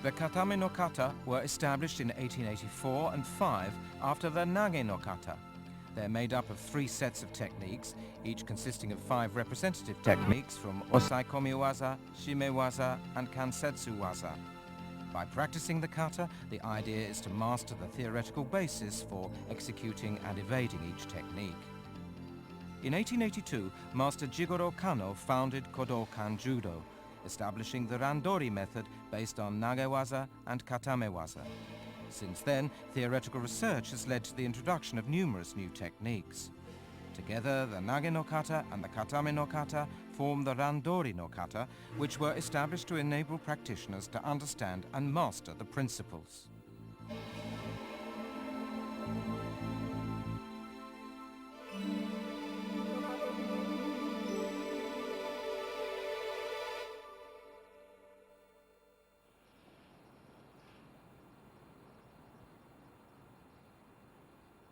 The Katame no Kata were established in 1884 and 5 after the Nage no Kata. They're made up of 3 sets of techniques, each consisting of 5 representative techniques from Osaikomi waza, Shime waza, and Kansetsu waza. By practicing the kata, the idea is to master the theoretical basis for executing and evading each technique. In 1882, Master Jigoro Kano founded Kodokan Judo, establishing the Randori method based on Nage waza and Katame waza. Since then, theoretical research has led to the introduction of numerous new techniques. Together, the Nage no Kata and the Katame no Kata form the Randori no Kata, which were established to enable practitioners to understand and master the principles.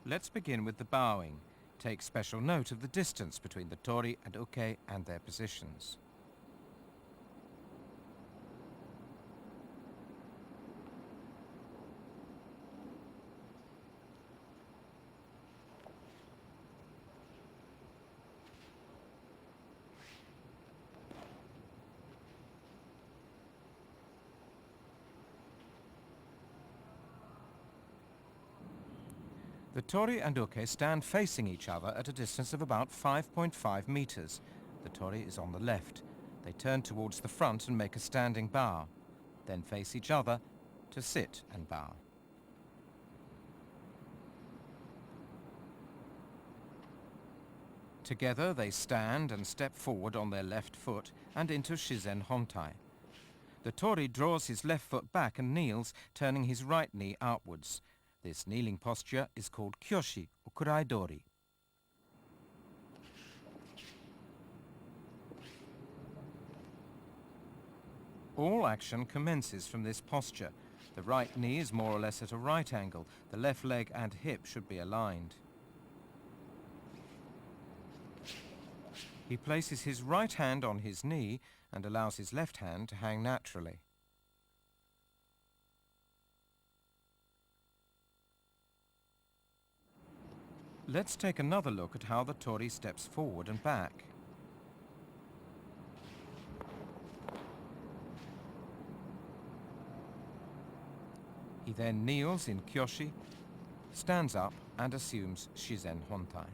Let's begin with the bowing. Take special note of the distance between the tori and uke and their positions. The tori and uke stand facing each other at a distance of about 5.5 meters. The tori is on the left. They turn towards the front and make a standing bow, then face each other to sit and bow. Together they stand and step forward on their left foot and into Shizen Hontai. The tori draws his left foot back and kneels, turning his right knee outwards. This kneeling posture is called kyoshi or kuraidori. All action commences from this posture. The right knee is more or less at a right angle. The left leg and hip should be aligned. He places his right hand on his knee and allows his left hand to hang naturally. Let's take another look at how the tori steps forward and back. He then kneels in kyoshi, stands up and assumes Shizen Hontai.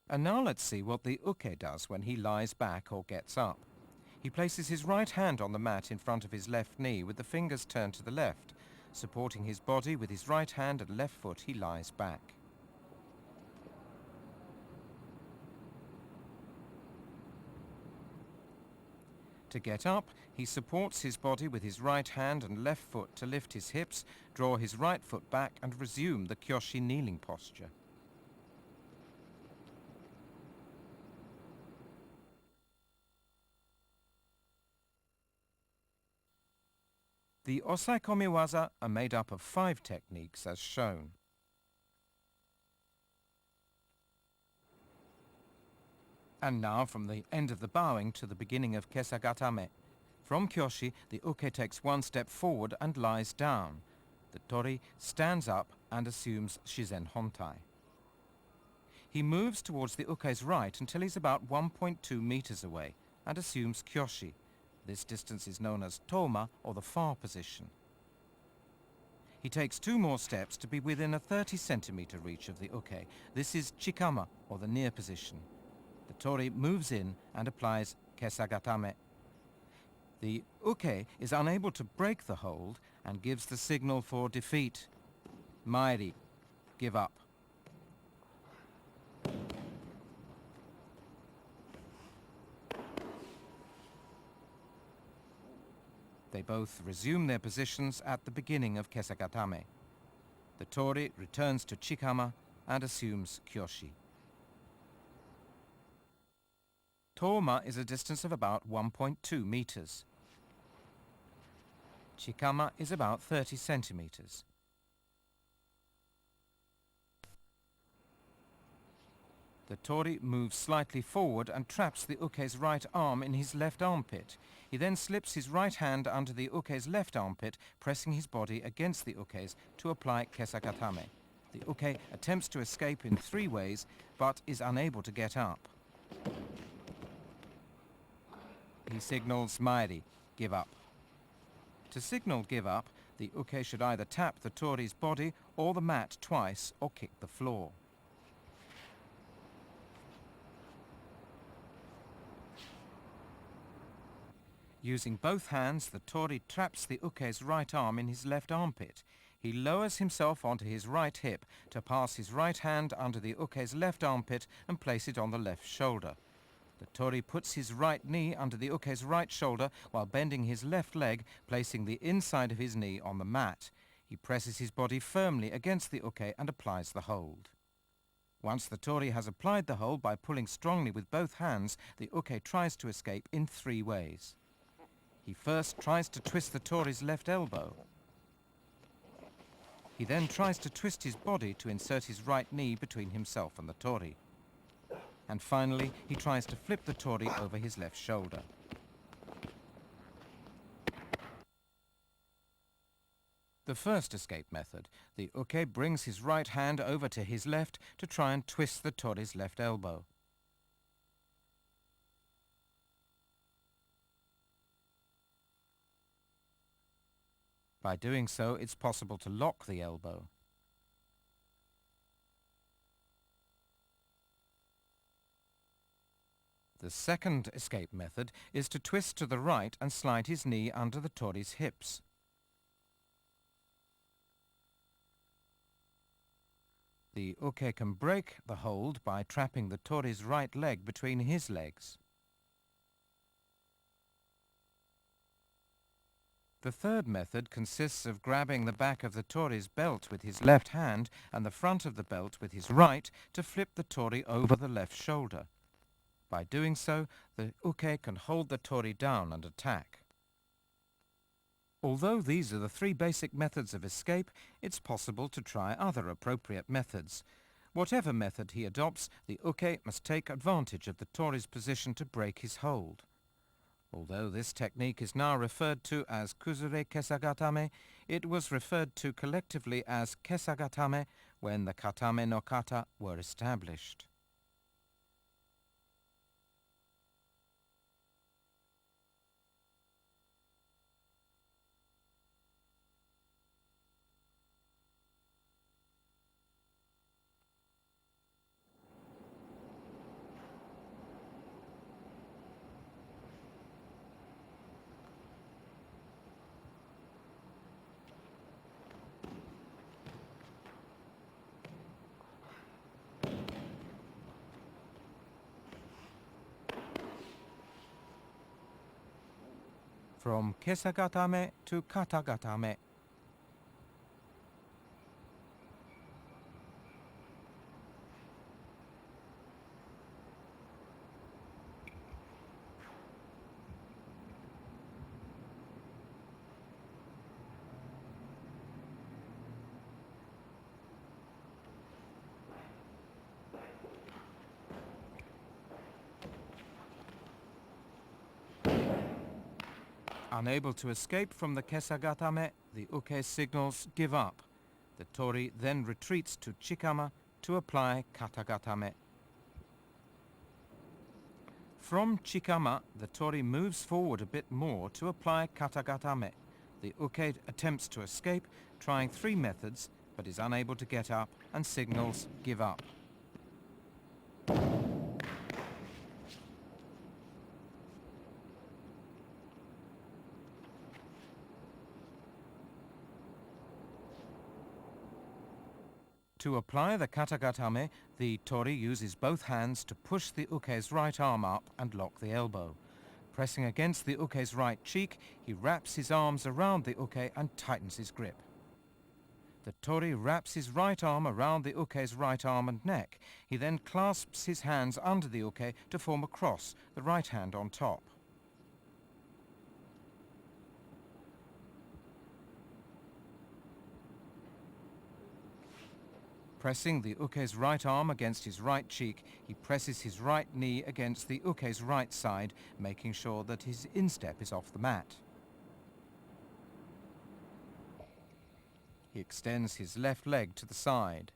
And now let's see what the uke does when he lies back or gets up. He places his right hand on the mat in front of his left knee with the fingers turned to the left. Supporting his body with his right hand and left foot, he lies back. To get up, he supports his body with his right hand and left foot to lift his hips, draw his right foot back and resume the kyoshi kneeling posture. The osaikomi waza are made up of 5 techniques as shown. And now from the end of the bowing to the beginning of kesagatame. From kyoshi, the uke takes 1 step forward and lies down. The tori stands up and assumes Shizen Hontai. He moves towards the uke's right until he's about 1.2 meters away and assumes kyoshi. This distance is known as toma, or the far position. He takes 2 more steps to be within a 30-centimeter reach of the uke. This is chikama, or the near position. The tori moves in and applies kesagatame. The uke is unable to break the hold and gives the signal for defeat. Mairi, give up. They both resume their positions at the beginning of kesagatame. The tori returns to chikama and assumes kyoshi. Toma is a distance of about 1.2 meters. Chikama is about 30 centimeters. The Tori moves slightly forward and traps the uke's right arm in his left armpit. He then slips his right hand under the uke's left armpit, pressing his body against the uke's to apply kesagatame. The uke attempts to escape in 3 ways, but is unable to get up. He signals maeri, give up. To signal give up, the uke should either tap the Tori's body or the mat twice or kick the floor. Using both hands, the Tori traps the uke's right arm in his left armpit. He lowers himself onto his right hip to pass his right hand under the uke's left armpit and place it on the left shoulder. The Tori puts his right knee under the uke's right shoulder while bending his left leg, placing the inside of his knee on the mat. He presses his body firmly against the uke and applies the hold. Once the Tori has applied the hold by pulling strongly with both hands, the uke tries to escape in 3 ways. He first tries to twist the Tori's left elbow. He then tries to twist his body to insert his right knee between himself and the Tori. And finally, he tries to flip the Tori over his left shoulder. The first escape method, the uke brings his right hand over to his left to try and twist the Tori's left elbow. By doing so, it's possible to lock the elbow. The second escape method is to twist to the right and slide his knee under the Tori's hips. The uke can break the hold by trapping the Tori's right leg between his legs. The third method consists of grabbing the back of the Tori's belt with his left hand and the front of the belt with his right to flip the Tori over the left shoulder. By doing so, the uke can hold the Tori down and attack. Although these are the 3 basic methods of escape, it's possible to try other appropriate methods. Whatever method he adopts, the uke must take advantage of the Tori's position to break his hold. Although this technique is now referred to as kuzure kesagatame, it was referred to collectively as kesagatame when the Katame no Kata were established. From kesagatame to katagatame. Unable to escape from the kesagatame, the uke signals give up. The Tori then retreats to chikama to apply katagatame. From chikama, the Tori moves forward a bit more to apply katagatame. The uke attempts to escape, trying 3 methods, but is unable to get up and signals give up. To apply the katagatame, the Tori uses both hands to push the uke's right arm up and lock the elbow. Pressing against the uke's right cheek, he wraps his arms around the uke and tightens his grip. The Tori wraps his right arm around the uke's right arm and neck. He then clasps his hands under the uke to form a cross, the right hand on top. Pressing the uke's right arm against his right cheek, he presses his right knee against the uke's right side, making sure that his instep is off the mat. He extends his left leg to the side.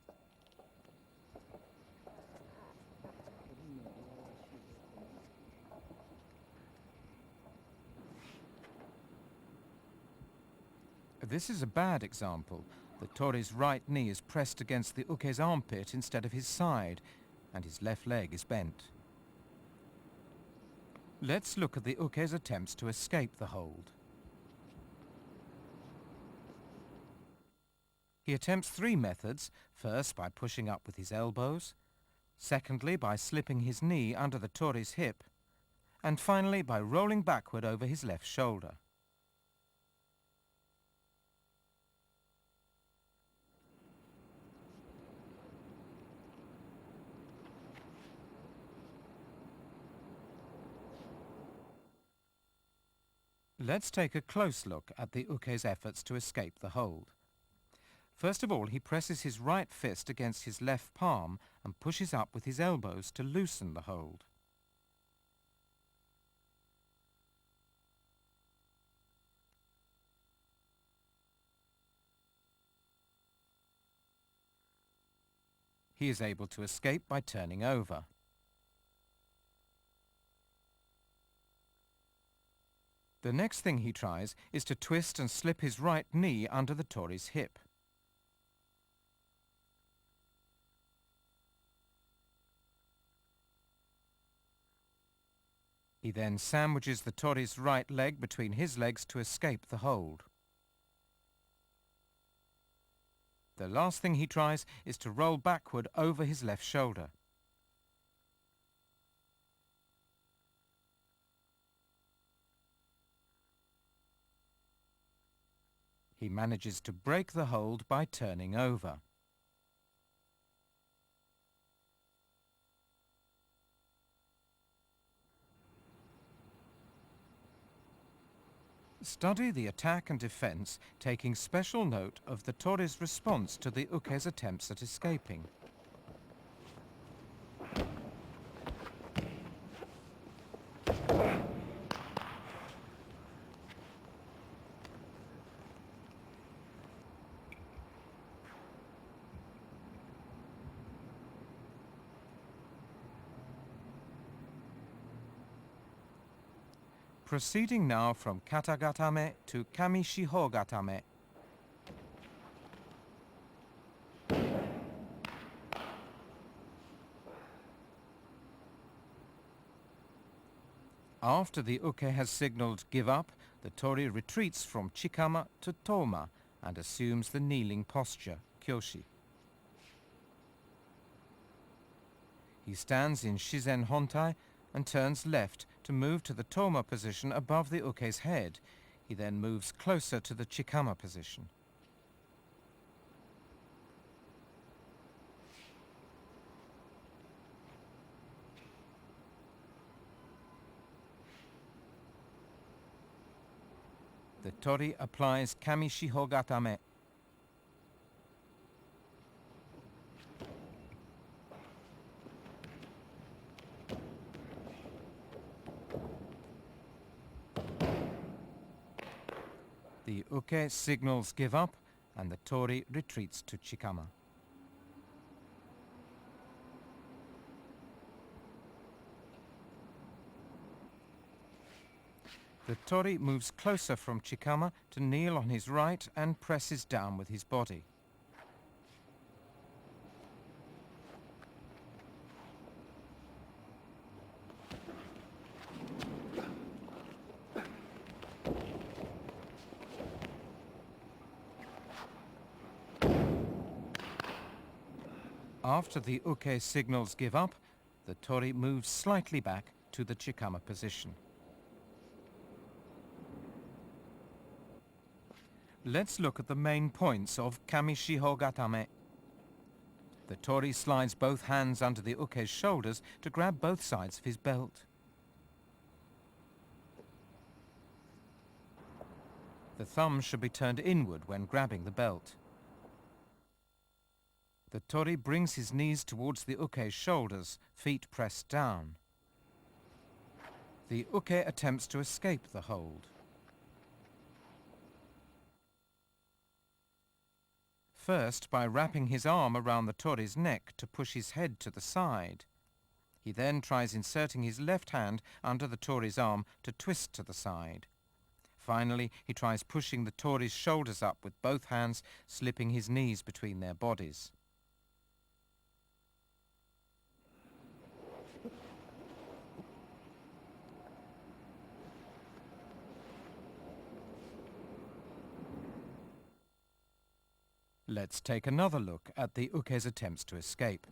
This is a bad example. The Tory's right knee is pressed against the uke's armpit instead of his side, and his left leg is bent. Let's look at the uke's attempts to escape the hold. He attempts 3 methods, first by pushing up with his elbows, secondly by slipping his knee under the Tory's hip, and finally by rolling backward over his left shoulder. Let's take a close look at the uke's efforts to escape the hold. First of all, he presses his right fist against his left palm and pushes up with his elbows to loosen the hold. He is able to escape by turning over. The next thing he tries is to twist and slip his right knee under the Tory's hip. He then sandwiches the Tory's right leg between his legs to escape the hold. The last thing he tries is to roll backward over his left shoulder. He manages to break the hold by turning over. Study the attack and defense, taking special note of the Tory's response to the uke's attempts at escaping. Proceeding now from kata gatame to kami shiho gatame. After the uke has signaled give up, the Tory retreats from chikama to toma and assumes the kneeling posture, kyoshi. He stands in shizen hontai and turns left to move to the toma position above the uke's head. He then moves closer to the chikama position. The Tory applies kami shiho gatame. The uke signals give up and the Tory retreats to chikama. The Tory moves closer from chikama to kneel on his right and presses down with his body. After the uke signals give up, the Tory moves slightly back to the chikama position. Let's look at the main points of kami shiho gatame. The Tory slides both hands under the uke's shoulders to grab both sides of his belt. The thumb should be turned inward when grabbing the belt. The tori brings his knees towards the uke's shoulders, feet pressed down. The uke attempts to escape the hold. First, by wrapping his arm around the tori's neck to push his head to the side. He then tries inserting his left hand under the tori's arm to twist to the side. Finally, he tries pushing the tori's shoulders up with both hands, slipping his knees between their bodies. Let's take another look at the uke's attempts to escape.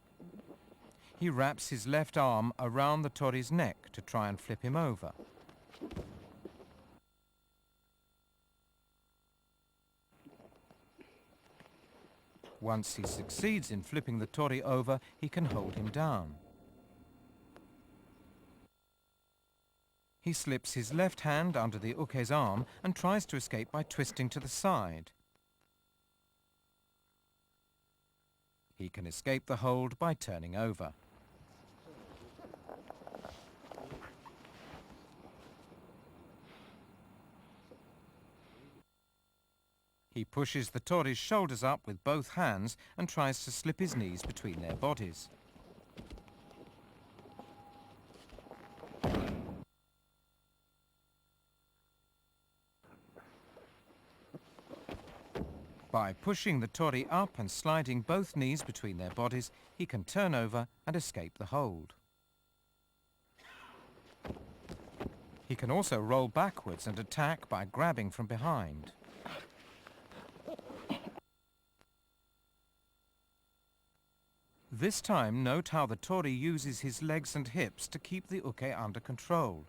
He wraps his left arm around the tori's neck to try and flip him over. Once he succeeds in flipping the tori over, he can hold him down. He slips his left hand under the uke's arm and tries to escape by twisting to the side. He can escape the hold by turning over. He pushes the tori's shoulders up with both hands and tries to slip his knees between their bodies. By pushing the tori up and sliding both knees between their bodies, he can turn over and escape the hold. He can also roll backwards and attack by grabbing from behind. This time, note how the tori uses his legs and hips to keep the uke under control.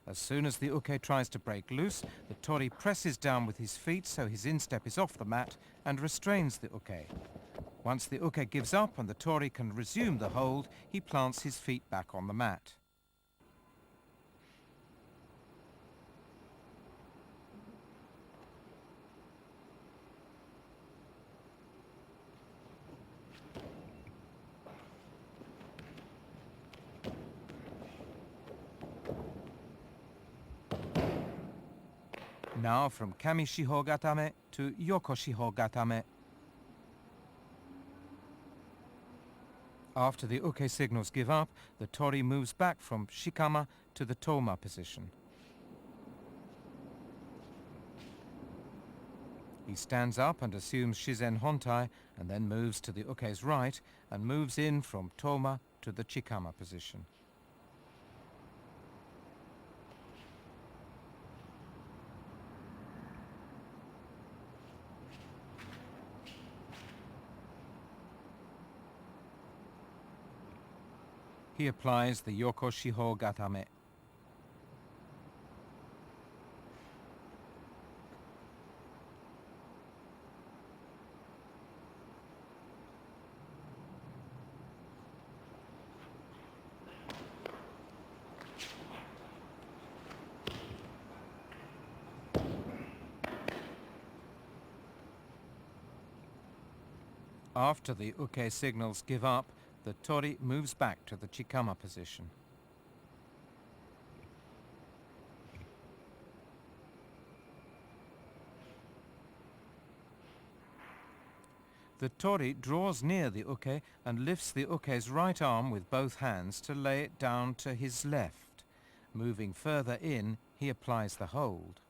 As soon as the uke tries to break loose, the tori presses down with his feet so his instep is off the mat and restrains the uke. Once the uke gives up and the tori can resume the hold, he plants his feet back on the mat. Now from Kami Shiho Gatame to Yoko Shiho Gatame. After the uke signals give up, the tori moves back from Shikama to the Toma position. He stands up and assumes Shizen Hontai and then moves to the uke's right and moves in from Toma to the Chikama position. He applies the Yoko Shiho Gatame. After the uke signals give up, the tori moves back to the Chikama position. The tori draws near the uke and lifts the uke's right arm with both hands to lay it down to his left. Moving further in, he applies the hold.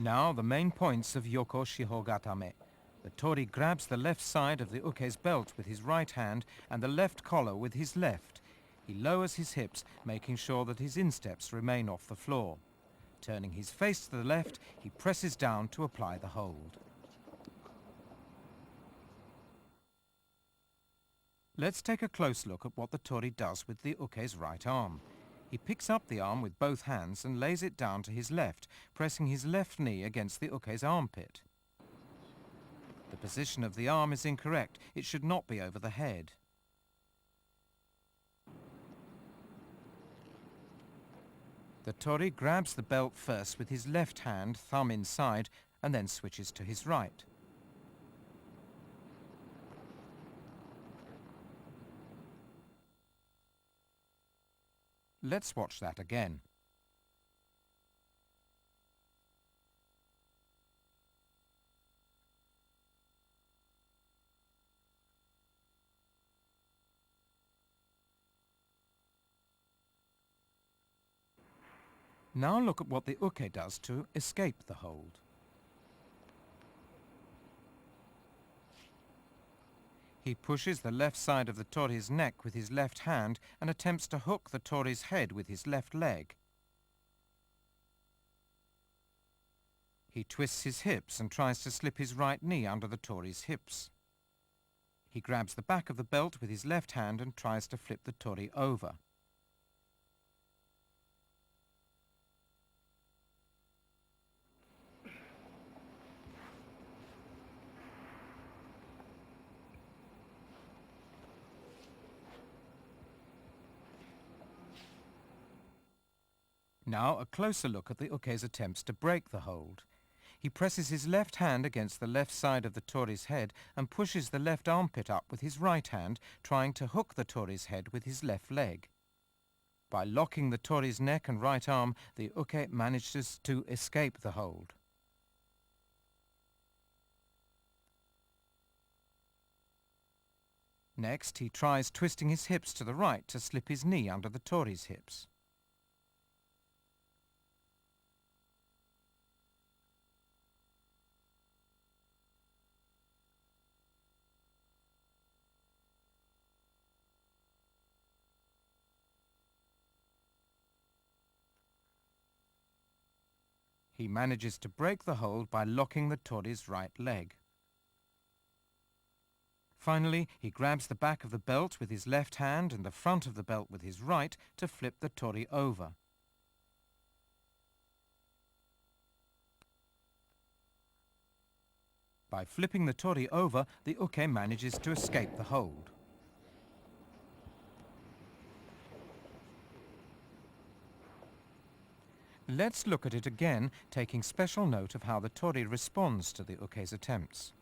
Now the main points of Yoko Shiho Gatame. The tori grabs the left side of the uke's belt with his right hand and the left collar with his left. He lowers his hips, making sure that his insteps remain off the floor. Turning his face to the left, he presses down to apply the hold. Let's take a close look at what the tori does with the uke's right arm. He picks up the arm with both hands and lays it down to his left, pressing his left knee against the uke's armpit. The position of the arm is incorrect. It should not be over the head. The tori grabs the belt first with his left hand, thumb inside, and then switches to his right. Let's watch that again. Now look at what the uke does to escape the hold. He pushes the left side of the tori's neck with his left hand and attempts to hook the tori's head with his left leg. He twists his hips and tries to slip his right knee under the tori's hips. He grabs the back of the belt with his left hand and tries to flip the tori over. Now a closer look at the uke's attempts to break the hold. He presses his left hand against the left side of the tori's head and pushes the left armpit up with his right hand, trying to hook the tori's head with his left leg. By locking the tori's neck and right arm, the uke manages to escape the hold. Next, he tries twisting his hips to the right to slip his knee under the tori's hips. He manages to break the hold by locking the tori's right leg. Finally, he grabs the back of the belt with his left hand and the front of the belt with his right to flip the tori over. By flipping the tori over, the uke manages to escape the hold. Let's look at it again, taking special note of how the tori responds to the uke's attempts.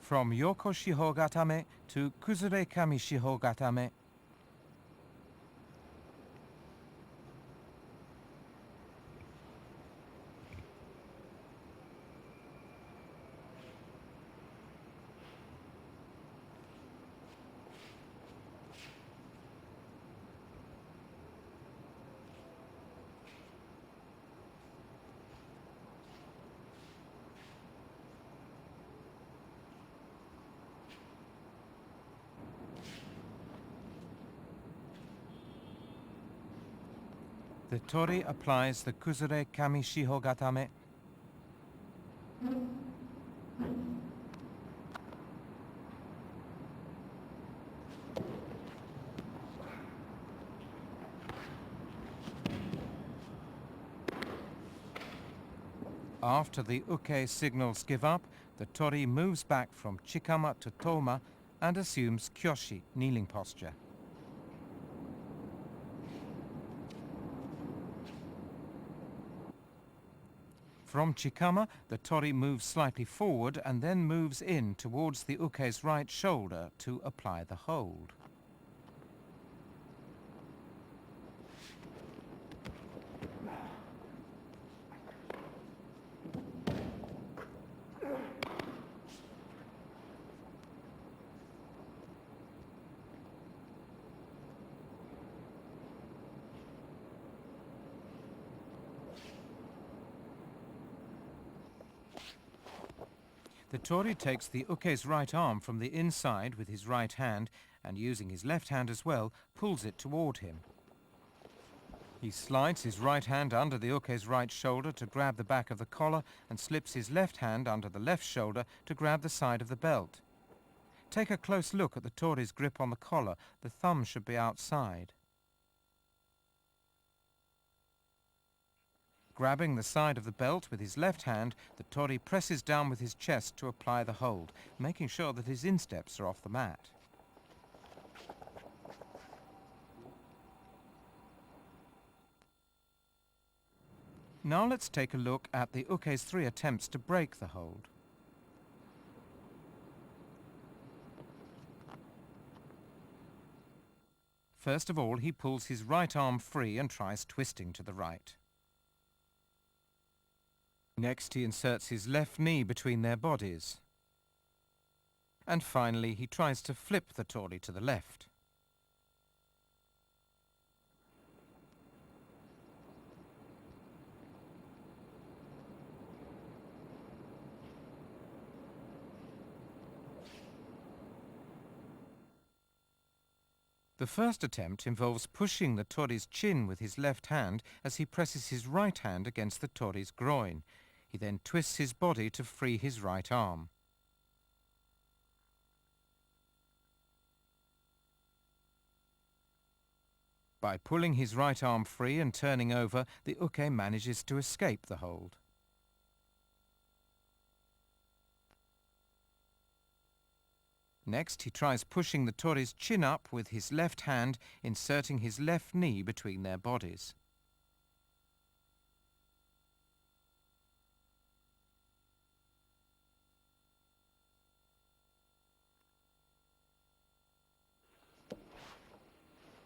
From Yoko Shiho Gatame to Kuzure Kami Shiho Gatame. The tori applies the Kuzure Kami Shiho Gatame. After the uke signals give up, the tori moves back from chikama to toma and assumes kyoshi, kneeling posture. From chikama, the tori moves slightly forward and then moves in towards the uke's right shoulder to apply the hold. The Tori takes the uke's right arm from the inside with his right hand and, using his left hand as well, pulls it toward him. He slides his right hand under the uke's right shoulder to grab the back of the collar and slips his left hand under the left shoulder to grab the side of the belt. Take a close look at the Tori's grip on the collar. The thumb should be outside. Grabbing the side of the belt with his left hand, the Tori presses down with his chest to apply the hold, making sure that his insteps are off the mat. Now let's take a look at the uke's 3 attempts to break the hold. First of all, he pulls his right arm free and tries twisting to the right. Next, he inserts his left knee between their bodies. And finally, he tries to flip the Tori to the left. The first attempt involves pushing the Tori's chin with his left hand as he presses his right hand against the Tori's groin. He then twists his body to free his right arm. By pulling his right arm free and turning over, the uke manages to escape the hold. Next, he tries pushing the Tori's chin up with his left hand, inserting his left knee between their bodies.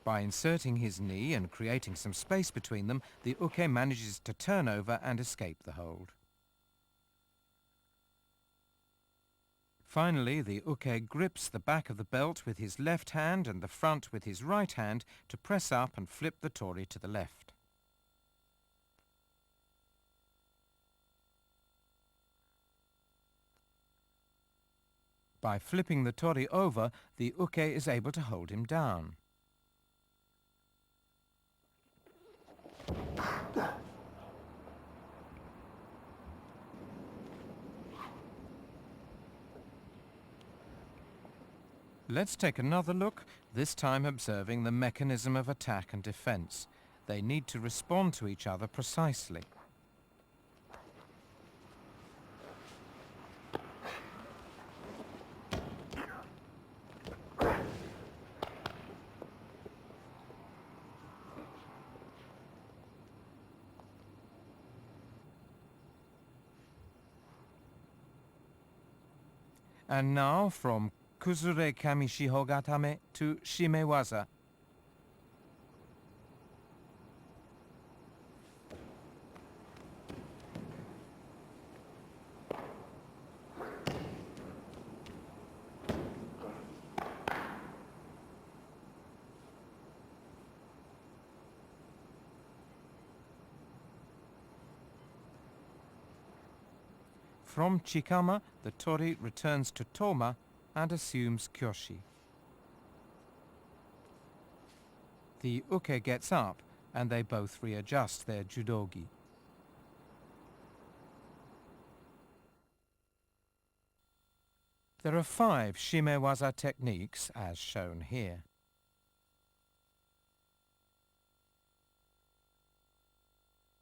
By inserting his knee and creating some space between them, the uke manages to turn over and escape the hold. Finally, the uke grips the back of the belt with his left hand and the front with his right hand to press up and flip the Tori to the left. By flipping the Tori over, the uke is able to hold him down. Let's take another look, this time observing the mechanism of attack and defense. They need to respond to each other precisely. And now from Kuzure Kami Shihogatame to Shimewaza. From Chikama, the Tori returns to Toma and assumes Kyoshi. The uke gets up and they both readjust their judogi. There are 5 shimewaza techniques as shown here.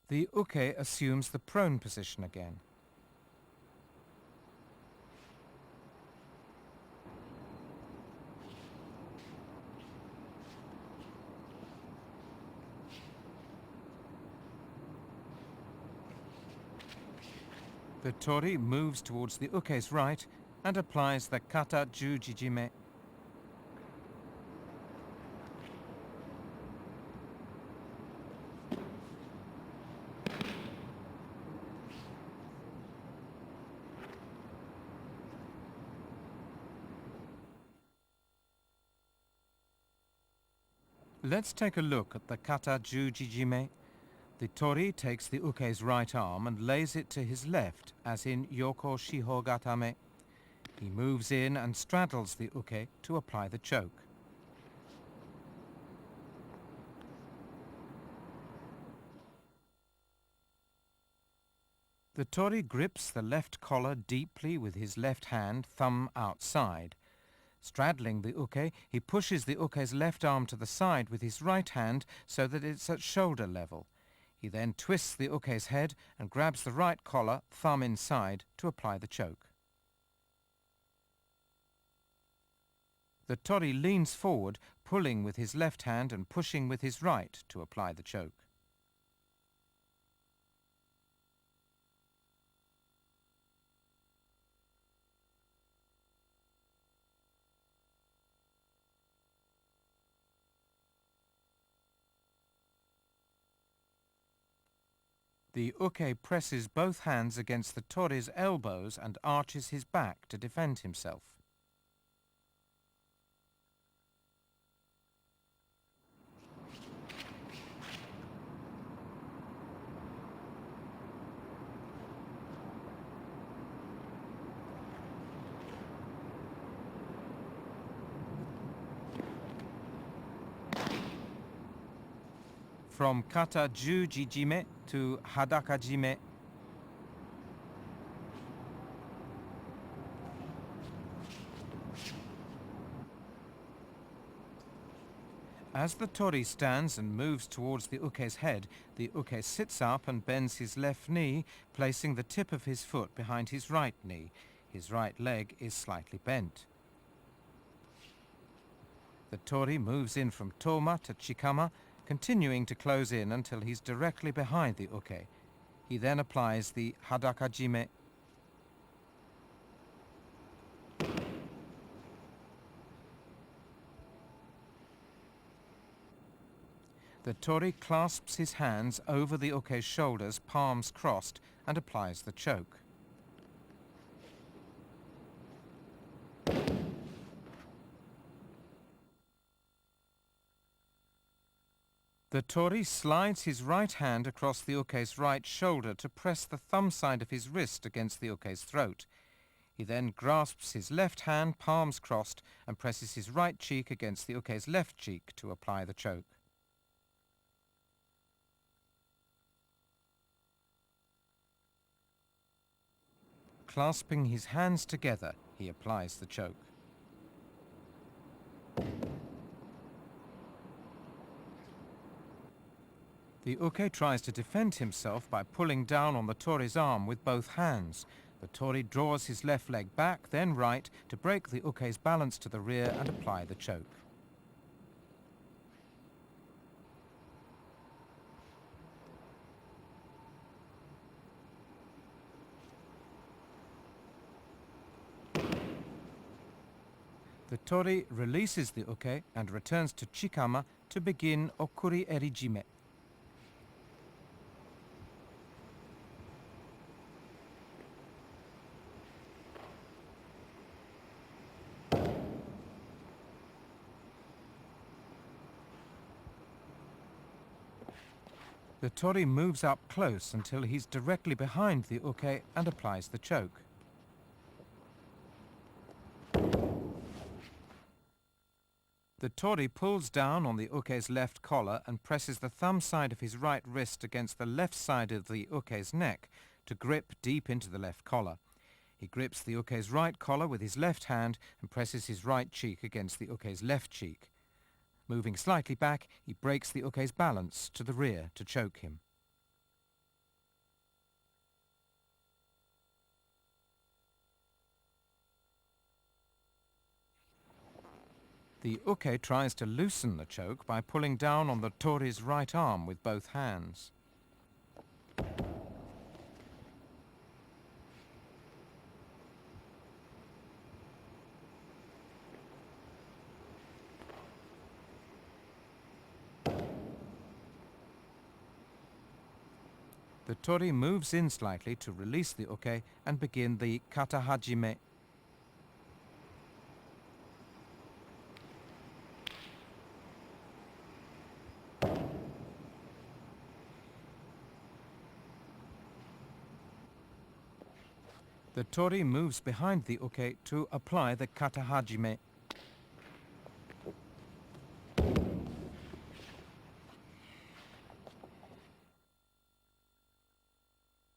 The uke assumes the prone position again. The Tori moves towards the uke's right and applies the kata jujijime. Let's take a look at the kata jujijime. The Tori takes the uke's right arm and lays it to his left, as in Yoko Shihogatame. He moves in and straddles the uke to apply the choke. The tori grips the left collar deeply with his left hand, thumb outside. Straddling the uke, he pushes the uke's left arm to the side with his right hand so that it's at shoulder level. He then twists the uke's head and grabs the right collar, thumb inside, to apply the choke. The tori leans forward, pulling with his left hand and pushing with his right to apply the choke. The uke presses both hands against the tori's elbows and arches his back to defend himself. From kata jujijime to hadakajime. As the tori stands and moves towards the uke's head, the uke sits up and bends his left knee, placing the tip of his foot behind his right knee. His right leg is slightly bent. The tori moves in from toma to chikama, continuing to close in until he's directly behind the uke. He then applies the hadakajime. The tori clasps his hands over the uke's shoulders, palms crossed, and applies the choke. The tori slides his right hand across the uke's right shoulder to press the thumb side of his wrist against the uke's throat. He then grasps his left hand, palms crossed, and presses his right cheek against the uke's left cheek to apply the choke. Clasping his hands together, he applies the choke. The uke tries to defend himself by pulling down on the tori's arm with both hands. The tori draws his left leg back, then right, to break the uke's balance to the rear and apply the choke. The tori releases the uke and returns to chikama to begin okuri erijime. The tori moves up close until he's directly behind the uke and applies the choke. The tori pulls down on the uke's left collar and presses the thumb side of his right wrist against the left side of the uke's neck to grip deep into the left collar. He grips the uke's right collar with his left hand and presses his right cheek against the uke's left cheek. Moving slightly back, he breaks the uke's balance to the rear to choke him. The uke tries to loosen the choke by pulling down on the tori's right arm with both hands. The tori moves in slightly to release the uke and begin the kata hajime. The tori moves behind the uke to apply the kata hajime.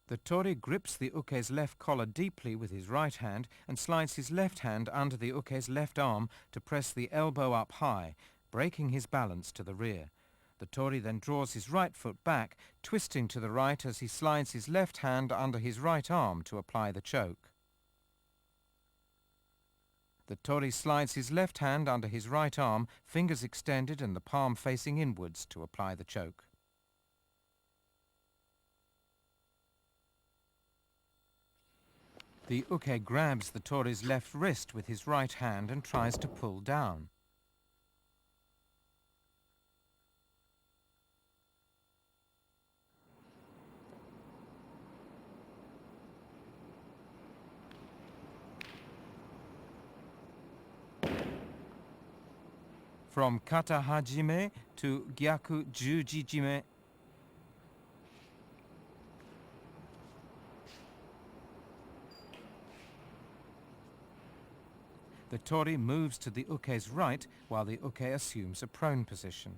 The tori grips the uke's left collar deeply with his right hand and slides his left hand under the uke's left arm to press the elbow up high, breaking his balance to the rear. The tori then draws his right foot back, twisting to the right as he slides his left hand under his right arm to apply the choke. The tori slides his left hand under his right arm, fingers extended and the palm facing inwards to apply the choke. The uke grabs the tori's left wrist with his right hand and tries to pull down. From kata hajime to gyaku jujijime. The tori moves to the uke's right while the uke assumes a prone position.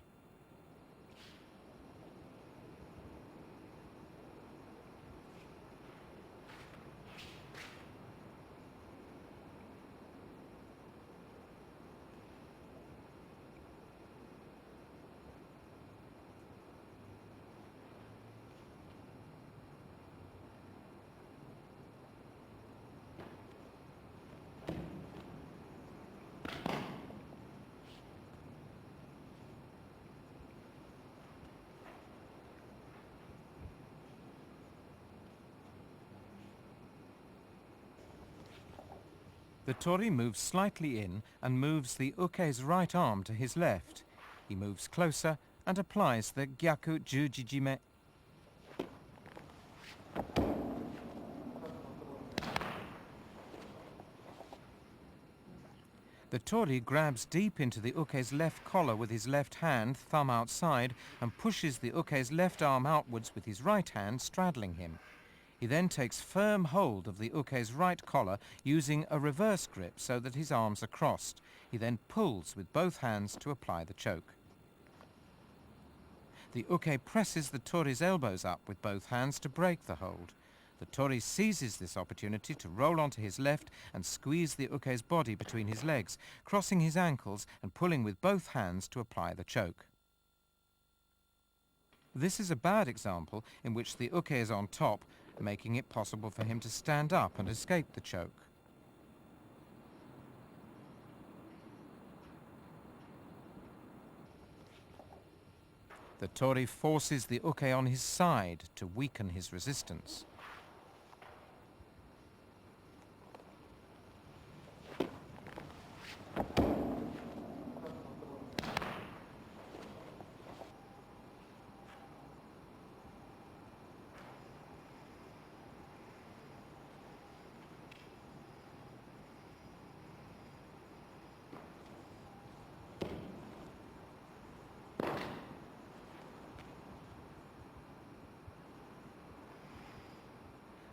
The tori moves slightly in and moves the uke's right arm to his left. He moves closer and applies the gyaku jujijime. The tori grabs deep into the uke's left collar with his left hand, thumb outside, and pushes the uke's left arm outwards with his right hand, straddling him. He then takes firm hold of the uke's right collar using a reverse grip so that his arms are crossed. He then pulls with both hands to apply the choke. The uke presses the tori's elbows up with both hands to break the hold. The tori seizes this opportunity to roll onto his left and squeeze the uke's body between his legs, crossing his ankles and pulling with both hands to apply the choke. This is a bad example in which the uke is on top, making it possible for him to stand up and escape the choke. The tori forces the uke on his side to weaken his resistance.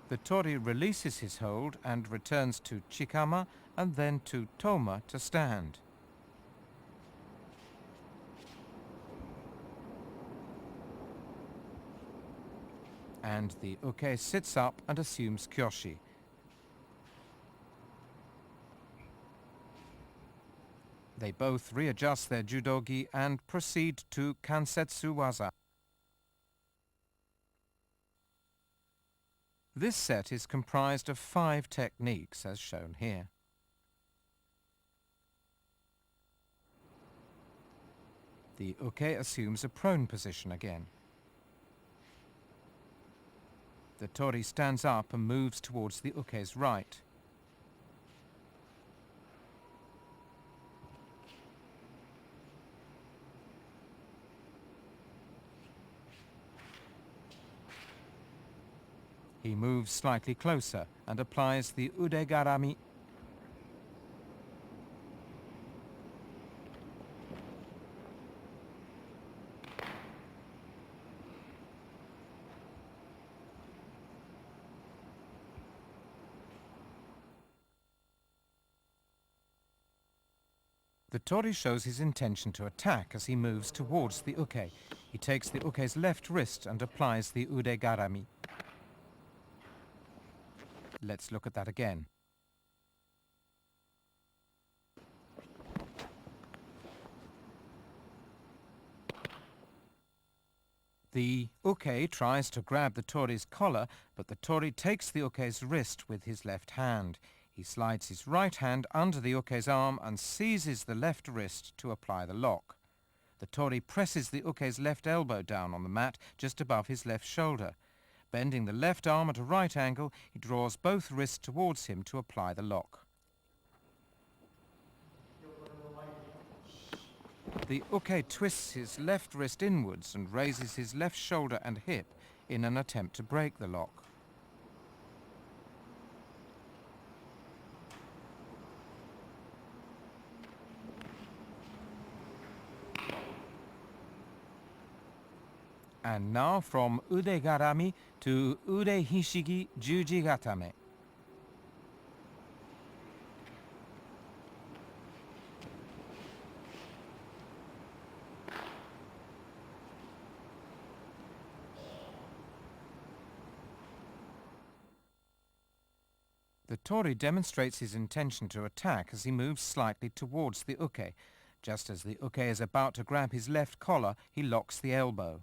The tori releases his hold and returns to chikama and then to toma to stand. And the uke sits up and assumes kyoshi. They both readjust their judogi and proceed to kansetsu waza. This set is comprised of 5 techniques, as shown here. The uke assumes a prone position again. The tori stands up and moves towards the uke's right. He moves slightly closer and applies the udegarami. The tori shows his intention to attack as he moves towards the uke. He takes the uke's left wrist and applies the ude garami. Let's look at that again. The uke tries to grab the tori's collar, but the tori takes the uke's wrist with his left hand. He slides his right hand under the uke's arm and seizes the left wrist to apply the lock. The tori presses the uke's left elbow down on the mat just above his left shoulder. Bending the left arm at a right angle, he draws both wrists towards him to apply the lock. The uke twists his left wrist inwards and raises his left shoulder and hip in an attempt to break the lock. And now from ude garami to ude hishigi juji gatame. The tori demonstrates his intention to attack as he moves slightly towards the uke. Just as the uke is about to grab his left collar, he locks the elbow.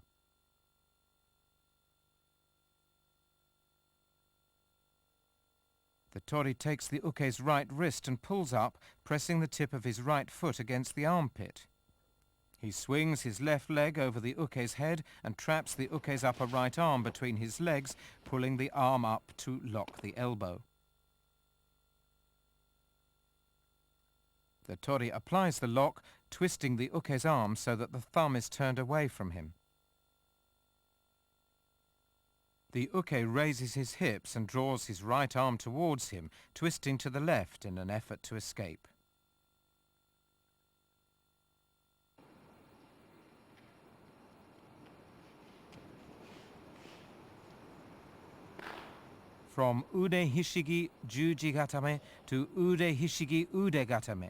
The tori takes the uke's right wrist and pulls up, pressing the tip of his right foot against the armpit. He swings his left leg over the uke's head and traps the uke's upper right arm between his legs, pulling the arm up to lock the elbow. The tori applies the lock, twisting the uke's arm so that the thumb is turned away from him. The uke raises his hips and draws his right arm towards him, twisting to the left in an effort to escape. From ude hishigi juji gatame to ude hishigi ude gatame.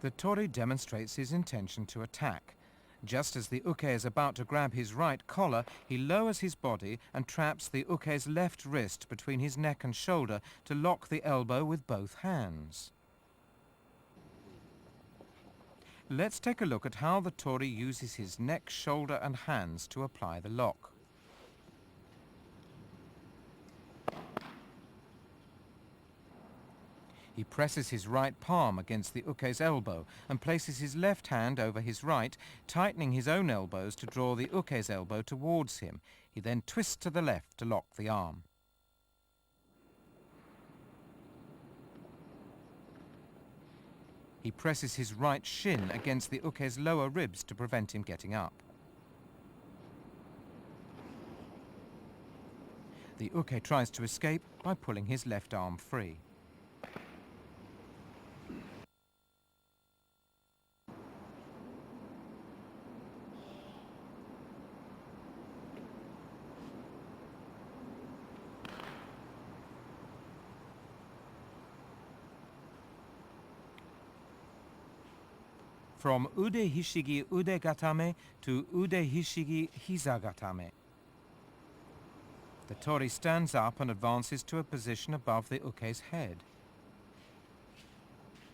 The tori demonstrates his intention to attack. Just as the uke is about to grab his right collar, he lowers his body and traps the uke's left wrist between his neck and shoulder to lock the elbow with both hands. Let's take a look at how the tori uses his neck, shoulder and hands to apply the lock. He presses his right palm against the uke's elbow and places his left hand over his right, tightening his own elbows to draw the uke's elbow towards him. He then twists to the left to lock the arm. He presses his right shin against the uke's lower ribs to prevent him getting up. The uke tries to escape by pulling his left arm free. From ude hishigi ude gatame to ude hishigi hiza gatame. The tori stands up and advances to a position above the uke's head.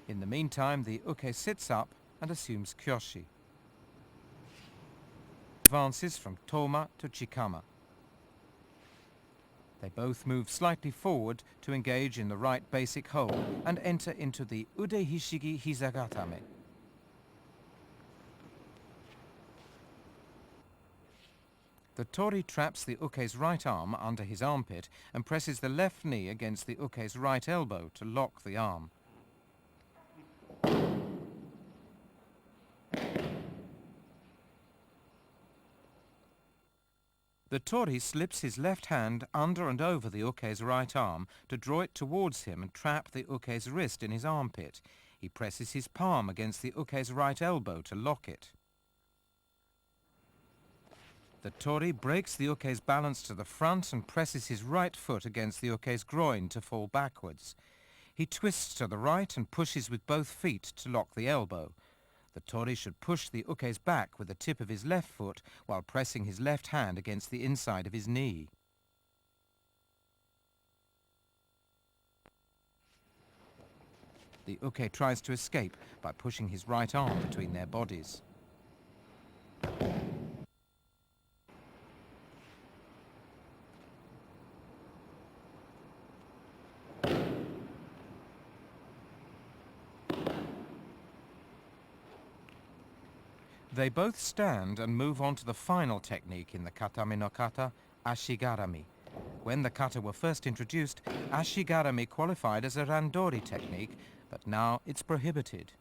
In the meantime, the uke sits up and assumes kyoshi. Advances from toma to chikama. They both move slightly forward to engage in the right basic hold and enter into the ude hishigi hiza gatame. The tori traps the uke's right arm under his armpit and presses the left knee against the uke's right elbow to lock the arm. The Tori slips his left hand under and over the uke's right arm to draw it towards him and trap the uke's wrist in his armpit. He presses his palm against the uke's right elbow to lock it. The Tori breaks the uke's balance to the front and presses his right foot against the uke's groin to fall backwards. He twists to the right and pushes with both feet to lock the elbow. The Tori should push the uke's back with the tip of his left foot while pressing his left hand against the inside of his knee. The uke tries to escape by pushing his right arm between their bodies. They both stand and move on to the final technique in the Katame no Kata, ashigarami. When the kata were first introduced, ashigarami qualified as a randori technique, but now it's prohibited.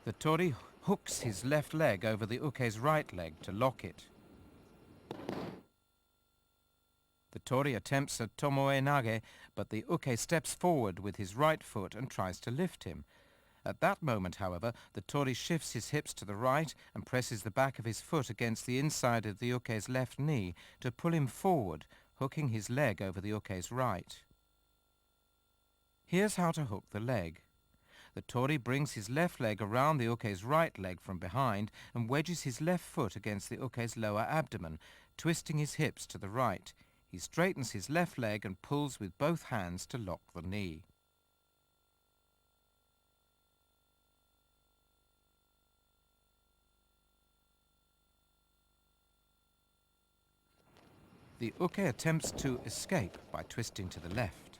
The Tori hooks his left leg over the uke's right leg to lock it. The Tori attempts a tomoe nage, but the uke steps forward with his right foot and tries to lift him. At that moment, however, the Tori shifts his hips to the right and presses the back of his foot against the inside of the uke's left knee to pull him forward, hooking his leg over the uke's right. Here's how to hook the leg. The Tori brings his left leg around the uke's right leg from behind and wedges his left foot against the uke's lower abdomen, twisting his hips to the right. He straightens his left leg and pulls with both hands to lock the knee. The uke attempts to escape by twisting to the left.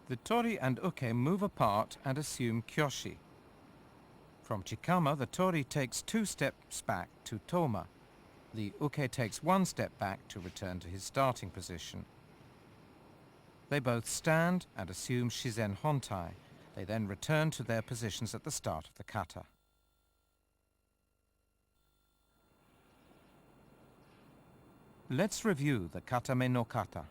The Tori and uke move apart and assume kyoshi. From chikama, the Tori takes 2 steps back to toma. The uke takes 1 step back to return to his starting position. They both stand and assume shizen hontai. They then return to their positions at the start of the kata. Let's review the Katame no Kata.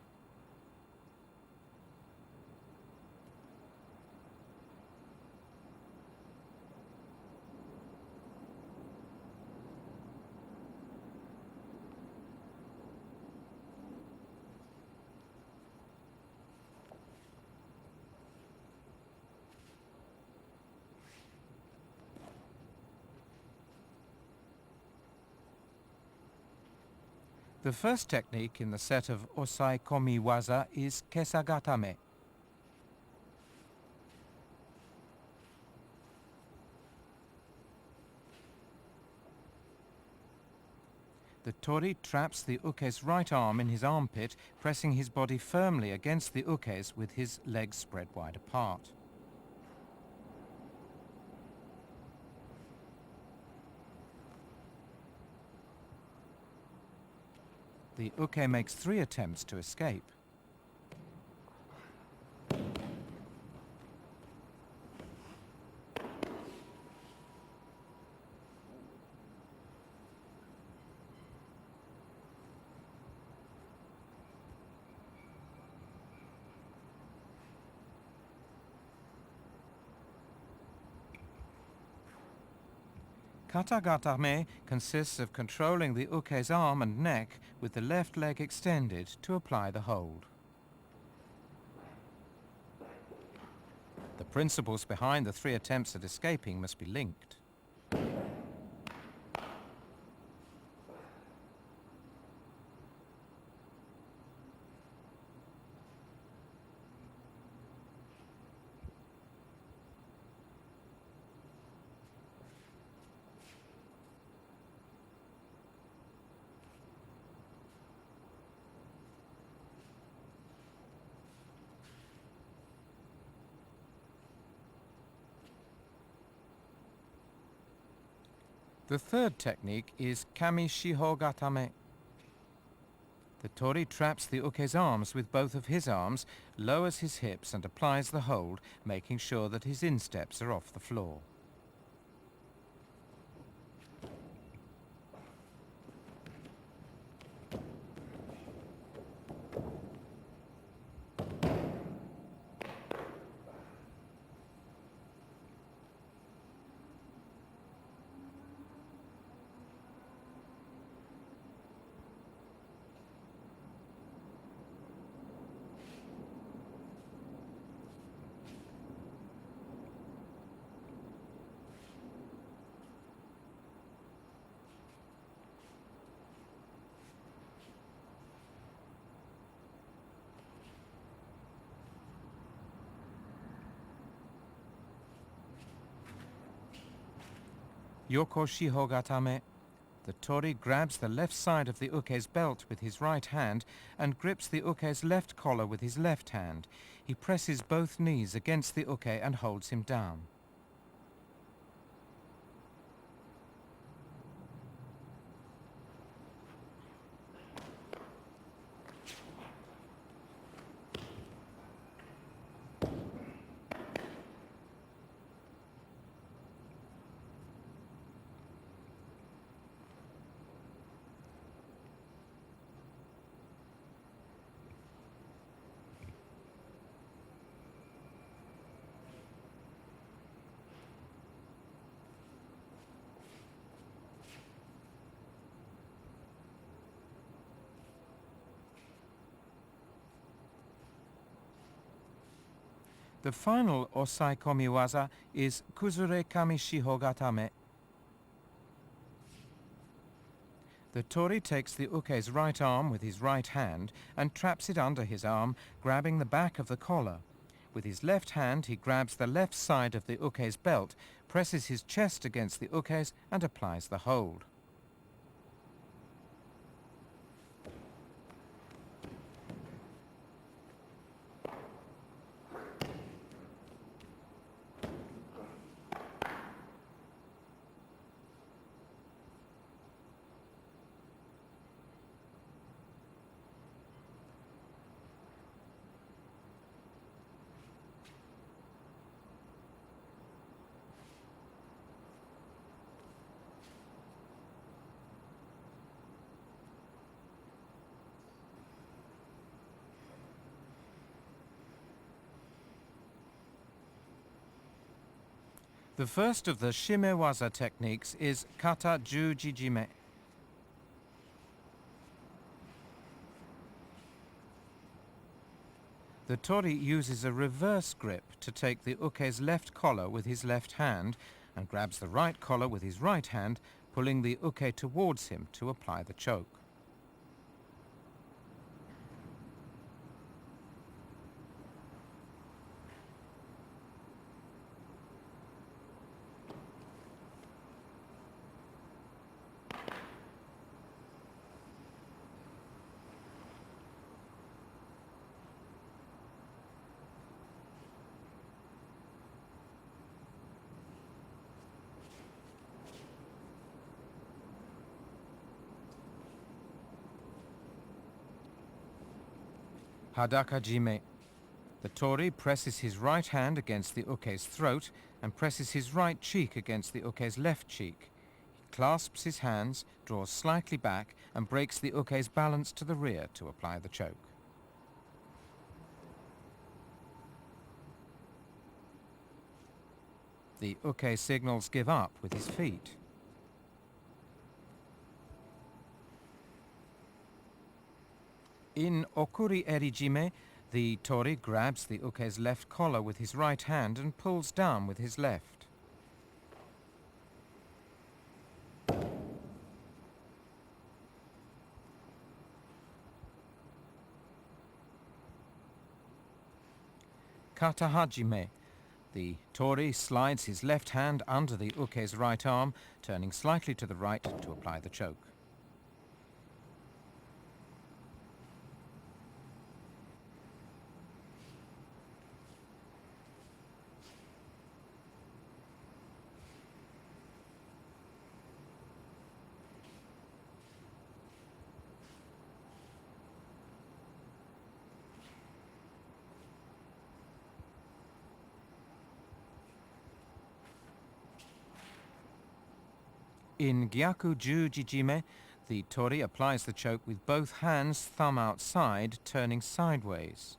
The first technique in the set of osai komi waza is kesagatame. The Tori traps the uke's right arm in his armpit, pressing his body firmly against the uke's with his legs spread wide apart. The uke makes 3 attempts to escape. Katagatame consists of controlling the uke's arm and neck with the left leg extended to apply the hold. The principles behind the 3 attempts at escaping must be linked. The third technique is Kamishihogatame. The tori traps the uke's arms with both of his arms, lowers his hips and applies the hold, making sure that his insteps are off the floor. Yoko Shihogatame. The tori grabs the left side of the uke's belt with his right hand and grips the uke's left collar with his left hand. He presses both knees against the uke and holds him down. The final osai komiwaza is Kuzure Kamishihogatame. The tori takes the uke's right arm with his right hand and traps it under his arm, grabbing the back of the collar. With his left hand, he grabs the left side of the uke's belt, presses his chest against the uke's and applies the hold. The first of the shimewaza techniques is kata jujijime. The tori uses a reverse grip to take the uke's left collar with his left hand and grabs the right collar with his right hand, pulling the uke towards him to apply the choke. Hadaka-jime. The tori presses his right hand against the uke's throat and presses his right cheek against the uke's left cheek. He clasps his hands, draws slightly back, and breaks the uke's balance to the rear to apply the choke. The uke signals give up with his feet. In okuri erijime, the tori grabs the uke's left collar with his right hand and pulls down with his left. Kata hajime. The tori slides his left hand under the uke's right arm, turning slightly to the right to apply the choke. In Gyaku Jujijime, the tori applies the choke with both hands, thumb outside, turning sideways.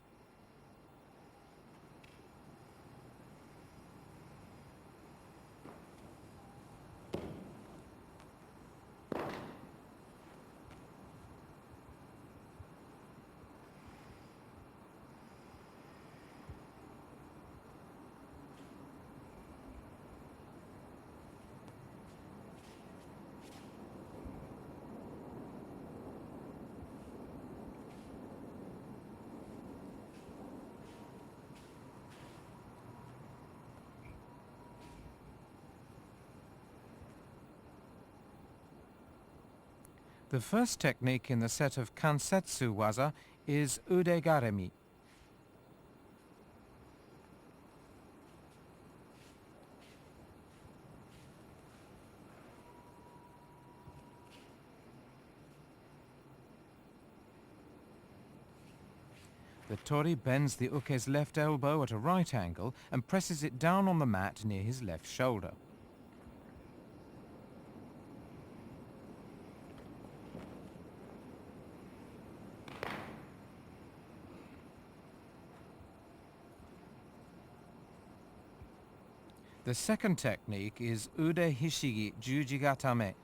The first technique in the set of kansetsu waza is udegaremi. The tori bends the uke's left elbow at a right angle and presses it down on the mat near his left shoulder. The second technique is ude hishigi jujigatame.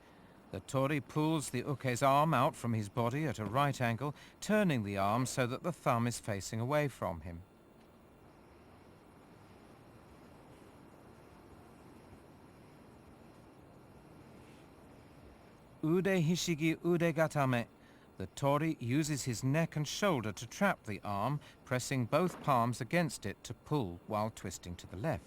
The tori pulls the uke's arm out from his body at a right angle, turning the arm so that the thumb is facing away from him. Ude hishigi udegatame. The tori uses his neck and shoulder to trap the arm, pressing both palms against it to pull while twisting to the left.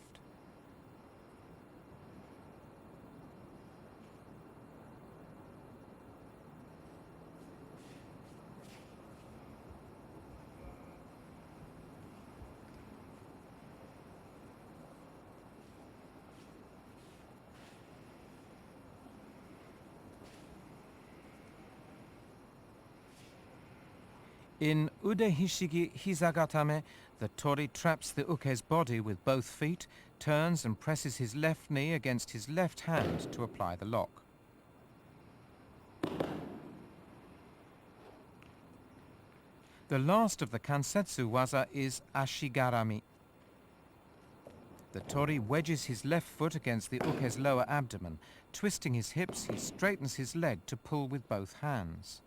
In ude hishigi hizagatame, the tori traps the uke's body with both feet, turns and presses his left knee against his left hand to apply the lock. The last of the kansetsu waza is ashigarami. The tori wedges his left foot against the uke's lower abdomen. Twisting his hips, he straightens his leg to pull with both hands.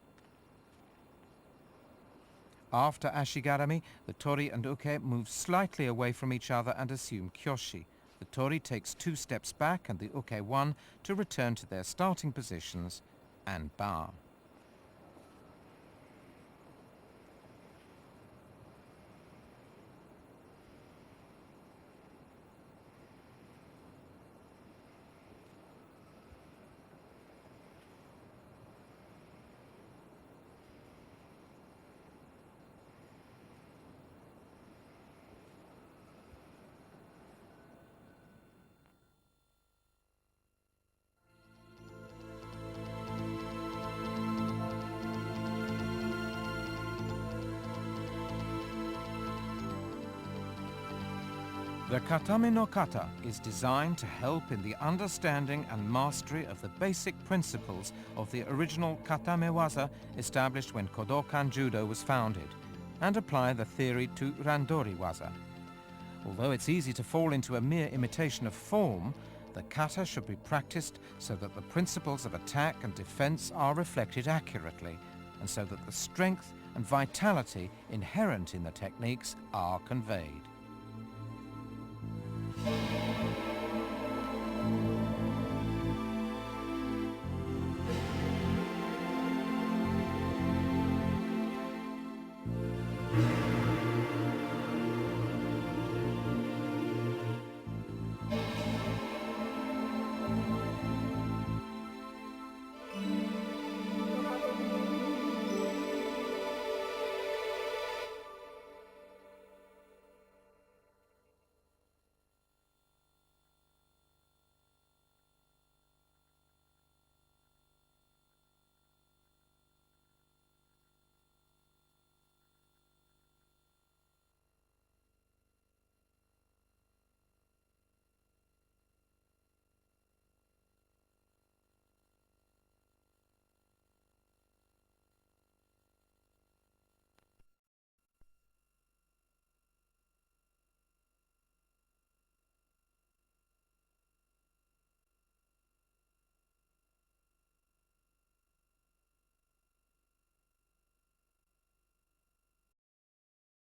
After ashigarami, the tori and uke move slightly away from each other and assume kyoshi. The tori takes 2 steps back and the uke 1 to return to their starting positions and bow. The Katame no Kata is designed to help in the understanding and mastery of the basic principles of the original Katame waza established when Kodokan Judo was founded, and apply the theory to Randori waza. Although it's easy to fall into a mere imitation of form, the kata should be practiced so that the principles of attack and defense are reflected accurately, and so that the strength and vitality inherent in the techniques are conveyed.